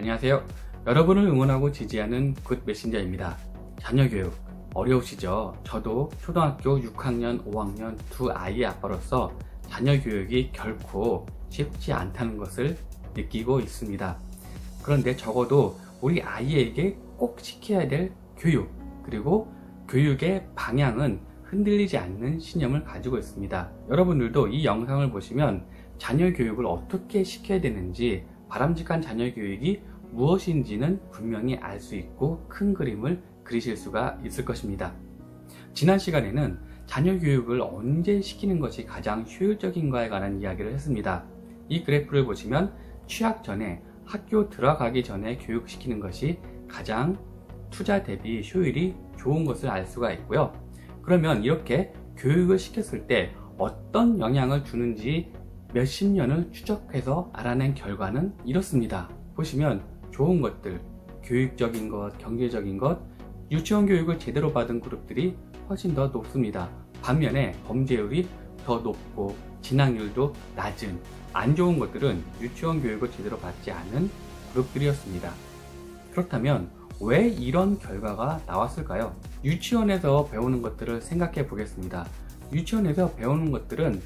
안녕하세요. 여러분을 응원하고 지지하는 굿 메신저입니다. 자녀교육 어려우시죠? 저도 초등학교 6학년, 5학년 두 아이의 아빠로서 자녀교육이 결코 쉽지 않다는 것을 느끼고 있습니다. 그런데 적어도 우리 아이에게 꼭 시켜야 될 교육, 그리고 교육의 방향은 흔들리지 않는 신념을 가지고 있습니다. 여러분들도 이 영상을 보시면 자녀교육을 어떻게 시켜야 되는지, 바람직한 자녀교육이 무엇인지는 분명히 알 수 있고 큰 그림을 그리실 수가 있을 것입니다. 지난 시간에는 자녀교육을 언제 시키는 것이 가장 효율적인가에 관한 이야기를 했습니다. 이 그래프를 보시면 취학 전에, 학교 들어가기 전에 교육시키는 것이 가장 투자 대비 효율이 좋은 것을 알 수가 있고요. 그러면 이렇게 교육을 시켰을 때 어떤 영향을 주는지 몇십 년을 추적해서 알아낸 결과는 이렇습니다. 보시면 좋은 것들, 교육적인 것, 경제적인 것, 유치원 교육을 제대로 받은 그룹들이 훨씬 더 높습니다. 반면에 범죄율이 더 높고 진학률도 낮은 안 좋은 것들은 유치원 교육을 제대로 받지 않은 그룹들이었습니다. 그렇다면 왜 이런 결과가 나왔을까요? 유치원에서 배우는 것들을 생각해 보겠습니다. 유치원에서 배우는 것들은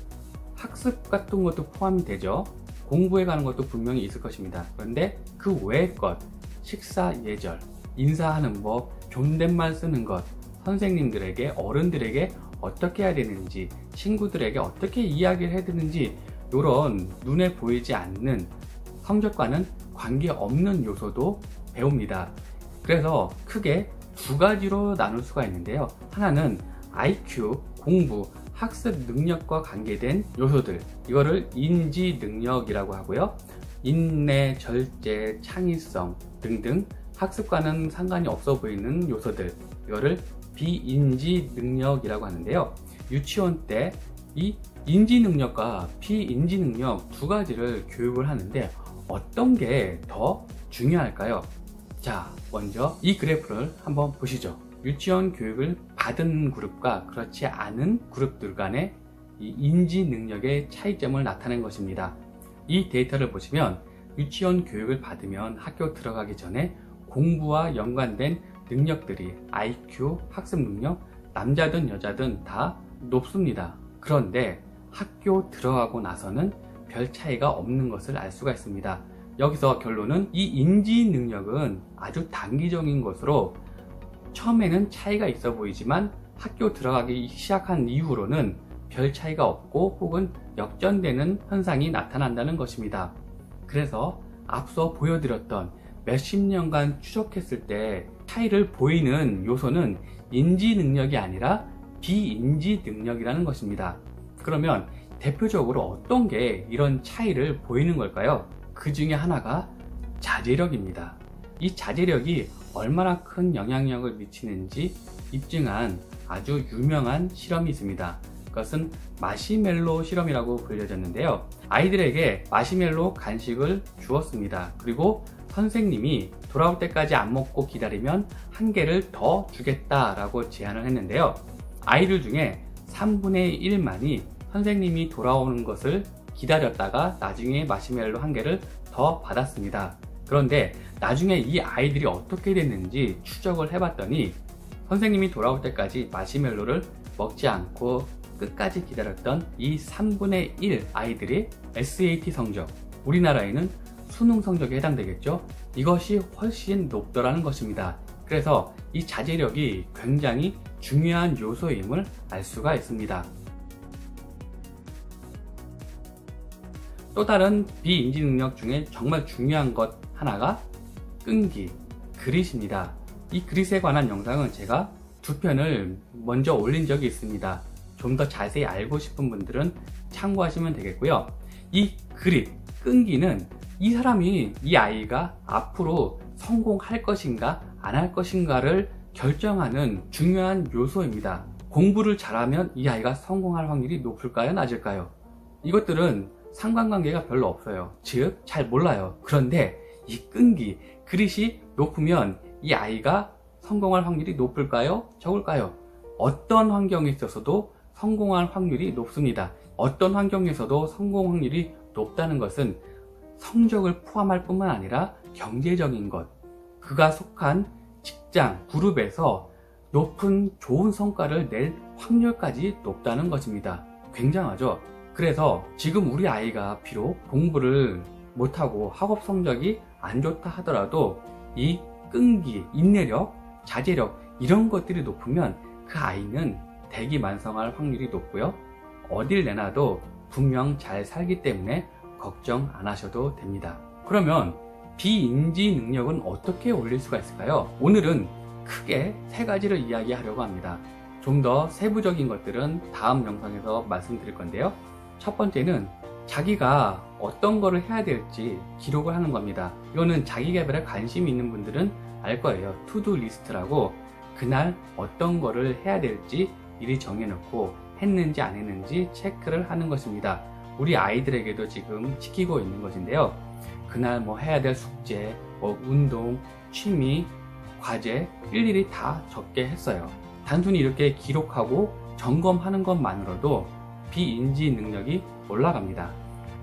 학습 같은 것도 포함이 되죠. 공부해 가는 것도 분명히 있을 것입니다. 그런데 그 외의 것, 식사 예절, 인사하는 법, 존댓말 쓰는 것, 선생님들에게, 어른들에게 어떻게 해야 되는지, 친구들에게 어떻게 이야기를 해야 되는지, 이런 눈에 보이지 않는 성적과는 관계없는 요소도 배웁니다. 그래서 크게 두 가지로 나눌 수가 있는데요. 하나는 IQ, 공부, 학습 능력과 관계된 요소들, 이거를 인지 능력이라고 하고요. 인내, 절제, 창의성 등등 학습과는 상관이 없어 보이는 요소들, 이거를 비인지 능력이라고 하는데요. 유치원 때 이 인지 능력과 비인지 능력 두 가지를 교육을 하는데 어떤 게 더 중요할까요? 자, 먼저 이 그래프를 한번 보시죠. 유치원 교육을 받은 그룹과 그렇지 않은 그룹들 간의 이 인지 능력의 차이점을 나타낸 것입니다. 이 데이터를 보시면 유치원 교육을 받으면 학교 들어가기 전에 공부와 연관된 능력들이 IQ, 학습 능력, 남자든 여자든 다 높습니다. 그런데 학교 들어가고 나서는 별 차이가 없는 것을 알 수가 있습니다. 여기서 결론은 이 인지 능력은 아주 단기적인 것으로 처음에는 차이가 있어 보이지만 학교 들어가기 시작한 이후로는 별 차이가 없고 혹은 역전되는 현상이 나타난다는 것입니다. 그래서 앞서 보여드렸던 몇십 년간 추적했을 때 차이를 보이는 요소는 인지 능력이 아니라 비인지 능력이라는 것입니다. 그러면 대표적으로 어떤 게 이런 차이를 보이는 걸까요? 그 중에 하나가 자제력입니다. 이 자제력이 얼마나 큰 영향력을 미치는지 입증한 아주 유명한 실험이 있습니다. 그것은 마시멜로 실험이라고 불려졌는데요. 아이들에게 마시멜로 간식을 주었습니다. 그리고 선생님이 돌아올 때까지 안 먹고 기다리면 한 개를 더 주겠다라고 제안을 했는데요. 아이들 중에 3분의 1만이 선생님이 돌아오는 것을 기다렸다가 나중에 마시멜로 한 개를 더 받았습니다. 그런데 나중에 이 아이들이 어떻게 됐는지 추적을 해봤더니 선생님이 돌아올 때까지 마시멜로를 먹지 않고 끝까지 기다렸던 이 3분의 1 아이들이 SAT 성적, 우리나라에는 수능 성적에 해당되겠죠? 이것이 훨씬 높더라는 것입니다. 그래서 이 자제력이 굉장히 중요한 요소임을 알 수가 있습니다. 또 다른 비인지 능력 중에 정말 중요한 것 하나가 끈기, 그릿입니다. 이 그릿에 관한 영상은 제가 두 편을 먼저 올린 적이 있습니다. 좀 더 자세히 알고 싶은 분들은 참고하시면 되겠고요. 이 그릿, 끈기는 이 아이가 앞으로 성공할 것인가 안 할 것인가를 결정하는 중요한 요소입니다. 공부를 잘하면 이 아이가 성공할 확률이 높을까요, 낮을까요? 이것들은 상관관계가 별로 없어요. 즉, 잘 몰라요. 그런데 이 끈기, 그릿이 높으면 이 아이가 성공할 확률이 높을까요, 적을까요? 어떤 환경에 있어서도 성공할 확률이 높습니다. 어떤 환경에서도 성공 확률이 높다는 것은 성적을 포함할 뿐만 아니라 경제적인 것, 그가 속한 직장, 그룹에서 높은 좋은 성과를 낼 확률까지 높다는 것입니다. 굉장하죠? 그래서 지금 우리 아이가 비록 공부를 못하고 학업 성적이 안 좋다 하더라도 이 끈기, 인내력, 자제력 이런 것들이 높으면 그 아이는 대기만성할 확률이 높고요. 어딜 내놔도 분명 잘 살기 때문에 걱정 안 하셔도 됩니다. 그러면 비인지 능력은 어떻게 올릴 수가 있을까요? 오늘은 크게 세 가지를 이야기하려고 합니다. 좀 더 세부적인 것들은 다음 영상에서 말씀드릴 건데요. 첫 번째는 자기가 어떤 거를 해야 될지 기록을 하는 겁니다. 이거는 자기 개발에 관심이 있는 분들은 알 거예요. 투두 리스트라고 그날 어떤 거를 해야 될지 미리 정해놓고 했는지 안 했는지 체크를 하는 것입니다. 우리 아이들에게도 지금 시키고 있는 것인데요. 그날 뭐 해야 될 숙제, 뭐 운동, 취미, 과제 일일이 다 적게 했어요. 단순히 이렇게 기록하고 점검하는 것만으로도 비인지 능력이 올라갑니다.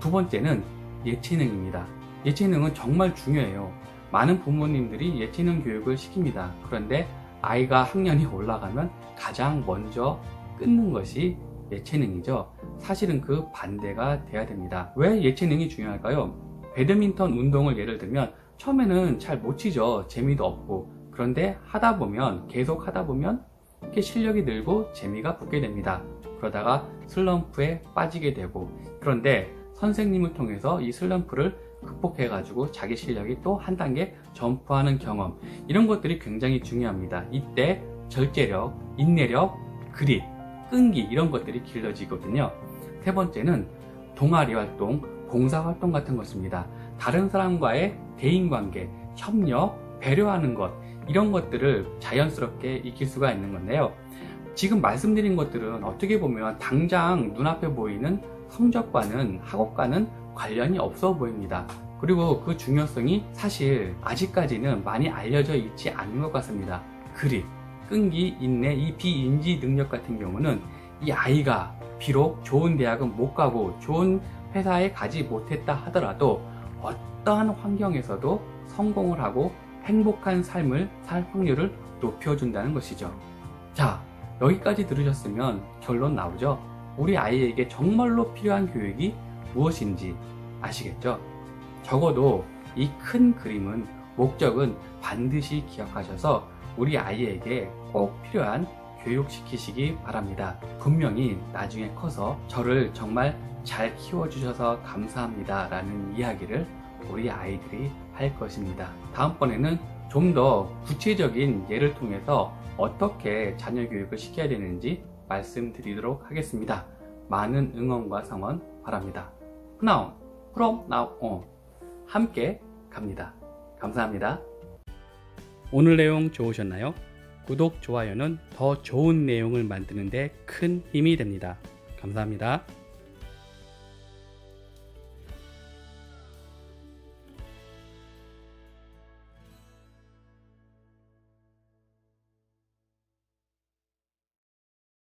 두 번째는 예체능입니다. 예체능은 정말 중요해요. 많은 부모님들이 예체능 교육을 시킵니다. 그런데 아이가 학년이 올라가면 가장 먼저 끊는 것이 예체능이죠. 사실은 그 반대가 돼야 됩니다. 왜 예체능이 중요할까요? 배드민턴 운동을 예를 들면 처음에는 잘 못 치죠. 재미도 없고. 그런데 하다 보면, 계속 하다 보면 이렇게 실력이 늘고 재미가 붙게 됩니다. 그러다가 슬럼프에 빠지게 되고, 그런데 선생님을 통해서 이 슬럼프를 극복해 가지고 자기 실력이 또 한 단계 점프하는 경험, 이런 것들이 굉장히 중요합니다. 이때 절제력, 인내력, 그립, 끈기 이런 것들이 길러지거든요. 세 번째는 동아리 활동, 봉사활동 같은 것입니다. 다른 사람과의 대인관계, 협력, 배려하는 것, 이런 것들을 자연스럽게 익힐 수가 있는 건데요. 지금 말씀드린 것들은 어떻게 보면 당장 눈앞에 보이는 성적과는, 학업과는 관련이 없어 보입니다. 그리고 그 중요성이 사실 아직까지는 많이 알려져 있지 않은 것 같습니다. 그립, 끈기, 인내, 이 비인지 능력 같은 경우는 이 아이가 비록 좋은 대학은 못 가고 좋은 회사에 가지 못했다 하더라도 어떠한 환경에서도 성공을 하고 행복한 삶을 살 확률을 높여준다는 것이죠. 자, 여기까지 들으셨으면 결론 나오죠? 우리 아이에게 정말로 필요한 교육이 무엇인지 아시겠죠? 적어도 이 큰 그림은, 목적은 반드시 기억하셔서 우리 아이에게 꼭 필요한 교육시키시기 바랍니다. 분명히 나중에 커서 저를 정말 잘 키워주셔서 감사합니다 라는 이야기를 우리 아이들이 할 것입니다. 다음번에는 좀 더 구체적인 예를 통해서 어떻게 자녀 교육을 시켜야 되는지 말씀드리도록 하겠습니다. 많은 응원과 성원 바랍니다. now, from now on 함께 갑니다. 감사합니다. 오늘 내용 좋으셨나요? 구독, 좋아요는 더 좋은 내용을 만드는 데 큰 힘이 됩니다. 감사합니다.